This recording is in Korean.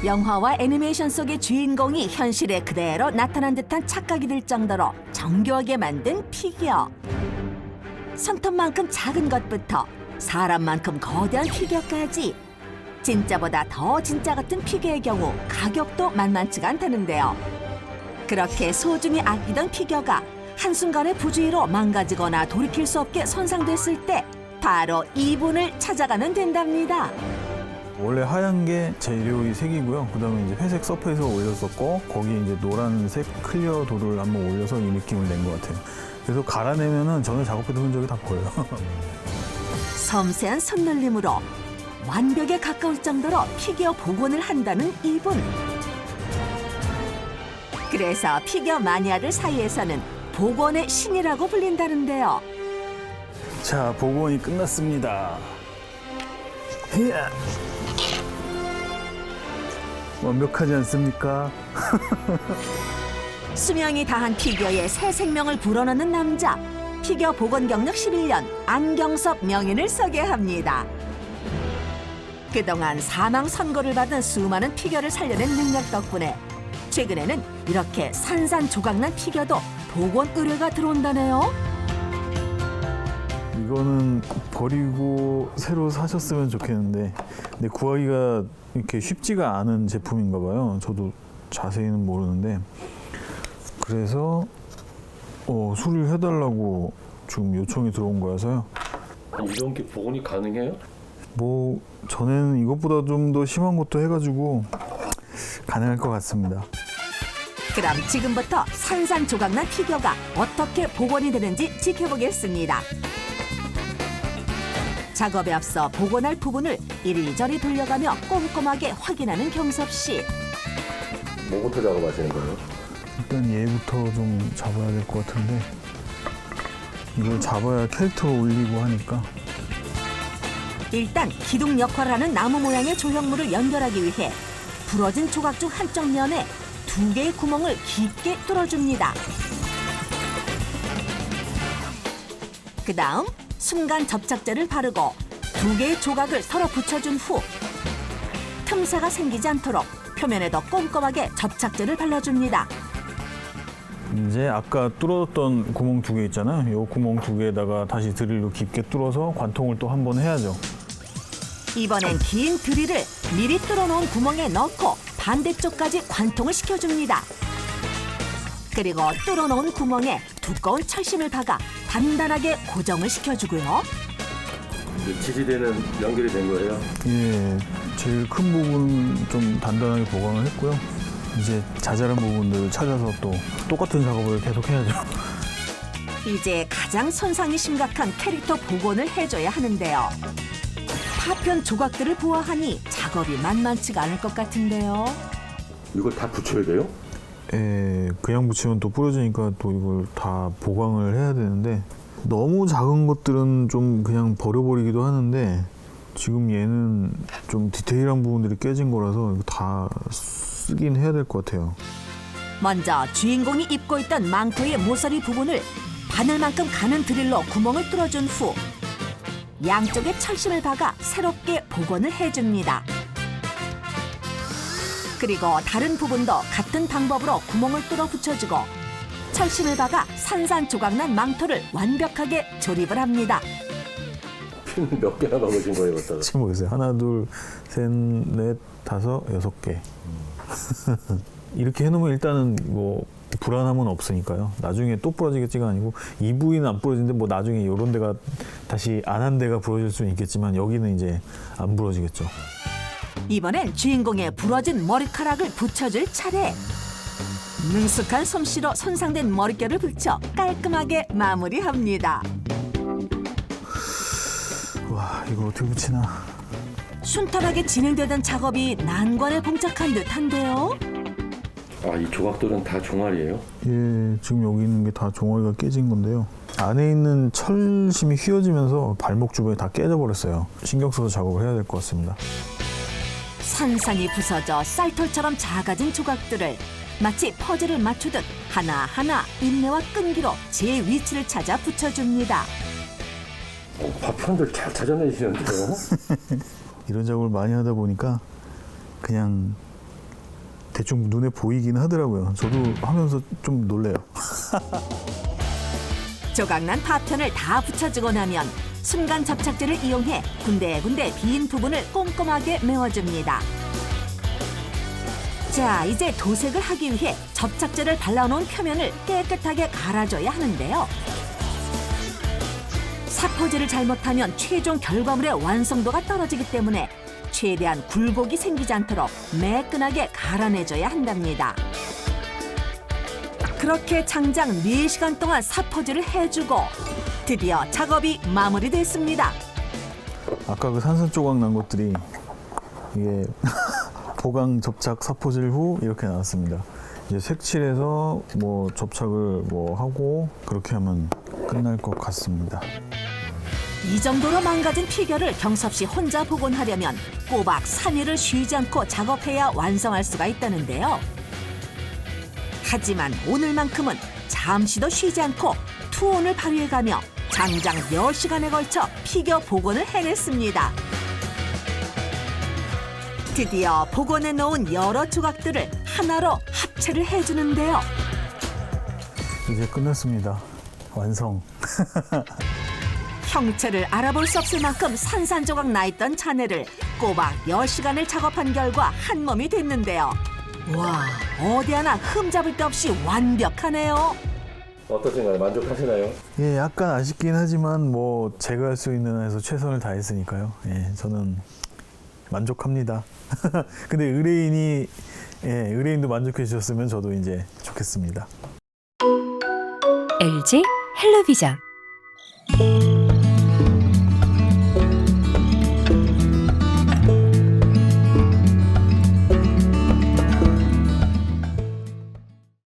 영화와 애니메이션 속의 주인공이 현실에 그대로 나타난 듯한 착각이 들 정도로 정교하게 만든 피규어. 손톱만큼 작은 것부터 사람만큼 거대한 피규어까지 진짜보다 더 진짜 같은 피규어의 경우 가격도 만만치가 않다는데요. 그렇게 소중히 아끼던 피규어가 한순간에 부주의로 망가지거나 돌이킬 수 없게 손상됐을 때 바로 이분을 찾아가면 된답니다. 원래 하얀 게 재료의 색이고요. 그다음에 이제 회색 서페이스가 올렸었고 거기에 이제 노란색 클리어 돌을 한번 올려서 이 느낌을 낸 것 같아요. 그래서 갈아내면은 전에 작업했던 흔적이 다 보여요. 섬세한 손놀림으로 완벽에 가까울 정도로 피규어 복원을 한다는 이분. 그래서 피규어 마니아들 사이에서는 복원의 신이라고 불린다는데요. 자, 복원이 끝났습니다. 히야. 완벽하지 않습니까? 수명이 다한 피규어에 새 생명을 불어넣는 남자. 피규어 복원 경력 11년 안경섭 명인을 소개합니다. 그동안 사망 선고를 받은 수많은 피규어를 살려낸 능력 덕분에 최근에는 이렇게 산산조각난 피규어도 복원 의뢰가 들어온다네요. 이거는 버리고 새로 사셨으면 좋겠는데 근데 구하기가 이렇게 쉽지가 않은 제품인가 봐요. 저도 자세히는 모르는데 그래서 수리해달라고 지금 요청이 들어온 거라서요. 이런 게 복원이 가능해요? 뭐 전에는 이것보다 좀 더 심한 것도 해가지고 가능할 것 같습니다. 그럼 지금부터 산산조각난 피규어가 어떻게 복원이 되는지 지켜보겠습니다. 작업에 앞서 복원할 부분을 이리저리 돌려가며 꼼꼼하게 확인하는 경섭 씨. 뭐부터 작업하시는 거예요? 일단 얘부터 좀 잡아야 될 것 같은데 이걸 잡아야 캐릭터를 올리고 하니까 일단 기둥 역할을 하는 나무 모양의 조형물을 연결하기 위해 부러진 조각 중 한쪽 면에 2개의 구멍을 깊게 뚫어줍니다. 그 다음 순간 접착제를 바르고 2개의 조각을 서로 붙여준 후 틈새가 생기지 않도록 표면에도 꼼꼼하게 접착제를 발라줍니다. 이제 아까 뚫었던 구멍 2개 있잖아요. 이 구멍 2개에다가 다시 드릴로 깊게 뚫어서 관통을 또 한 번 해야죠. 이번엔 긴 드릴을 미리 뚫어놓은 구멍에 넣고 반대쪽까지 관통을 시켜줍니다. 그리고 뚫어놓은 구멍에 두꺼운 철심을 박아 단단하게 고정을 시켜주고요. 며칠이 되는 연결이 된 거예요? 예, 제일 큰 부분은 좀 단단하게 보강을 했고요. 이제 자잘한 부분들을 찾아서 또 똑같은 작업을 계속 해야죠. 이제 가장 손상이 심각한 캐릭터 복원을 해줘야 하는데요. 파편 조각들을 보아하니 작업이 만만치가 않을 것 같은데요. 이걸 다 붙여야 돼요? 예, 그냥 붙이면 또 부러지니까 또 이걸 다 보강을 해야 되는데 너무 작은 것들은 좀 그냥 버려버리기도 하는데 지금 얘는 좀 디테일한 부분들이 깨진 거라서 이거 다 쓰긴 해야 될 것 같아요. 먼저 주인공이 입고 있던 망토의 모서리 부분을 바늘만큼 가는 드릴로 구멍을 뚫어준 후 양쪽에 철심을 박아 새롭게 복원을 해줍니다. 그리고 다른 부분도 같은 방법으로 구멍을 뚫어 붙여주고 철심을 박아 산산조각난 망토를 완벽하게 조립을 합니다. 핀 몇 개나 박으신 거예요, 갖다가? 지금 보세요. 하나, 둘, 셋, 넷, 다섯, 6개. 이렇게 해놓으면 일단은 뭐 불안함은 없으니까요. 나중에 또 부러지겠지가 아니고 이 부위는 안 부러지는데 뭐 나중에 이런 데가 다시 안 한 데가 부러질 수는 있겠지만 여기는 이제 안 부러지겠죠. 이번엔 주인공의 부러진 머리카락을 붙여줄 차례. 능숙한 솜씨로 손상된 머릿결을 붙여 깔끔하게 마무리합니다. 와, 이걸 어떻게 붙이나. 순탄하게 진행되던 작업이 난관에 봉착한 듯한데요. 아, 이 조각들은 다 종아리예요? 예, 지금 여기 있는 게 다 종아리가 깨진 건데요. 안에 있는 철심이 휘어지면서 발목 주변이 다 깨져버렸어요. 신경 써서 작업을 해야 될 것 같습니다. 산산이 부서져 쌀털처럼 작아진 조각들을 마치 퍼즐을 맞추듯 하나하나 인내와 끈기로 제 위치를 찾아 붙여줍니다. 파편들 잘 찾아내시는데요? 이런 작업을 많이 하다 보니까 그냥 대충 눈에 보이긴 하더라고요. 저도 하면서 좀 놀래요. 조각난 파편을 다 붙여주고 나면 순간 접착제를 이용해 군데군데 빈 부분을 꼼꼼하게 메워줍니다. 자, 이제 도색을 하기 위해 접착제를 발라놓은 표면을 깨끗하게 갈아줘야 하는데요. 사포질을 잘못하면 최종 결과물의 완성도가 떨어지기 때문에 최대한 굴곡이 생기지 않도록 매끈하게 갈아내줘야 한답니다. 그렇게 장장 4시간 동안 사포질을 해주고 드디어 작업이 마무리됐습니다. 아까 그 산산조각 난 것들이 이게 보강 접착 사포질 후 이렇게 나왔습니다. 이제 색칠해서 뭐 접착을 뭐 하고 그렇게 하면 끝날 것 같습니다. 이 정도로 망가진 피겨를 경섭 씨 혼자 복원하려면 꼬박 3일을 쉬지 않고 작업해야 완성할 수가 있다는데요. 하지만 오늘만큼은 잠시도 쉬지 않고 투혼을 발휘해가며 장장 10시간에 걸쳐 피겨 복원을 해냈습니다. 드디어 복원해 놓은 여러 조각들을 하나로 합체를 해주는데요. 이제 끝났습니다. 완성. 형체를 알아볼 수 없을 만큼 산산조각 나 있던 잔해를 꼬박 10시간을 작업한 결과 한 몸이 됐는데요. 와, 어디 하나 흠잡을 데 없이 완벽하네요. 어떠신가요? 만족하시나요? 예, 약간 아쉽긴 하지만 뭐 제가 할 수 있는 한에서 최선을 다했으니까요. 예, 저는 만족합니다. 근데 의뢰인도 만족해 주셨으면 저도 이제 좋겠습니다. LG 헬로비전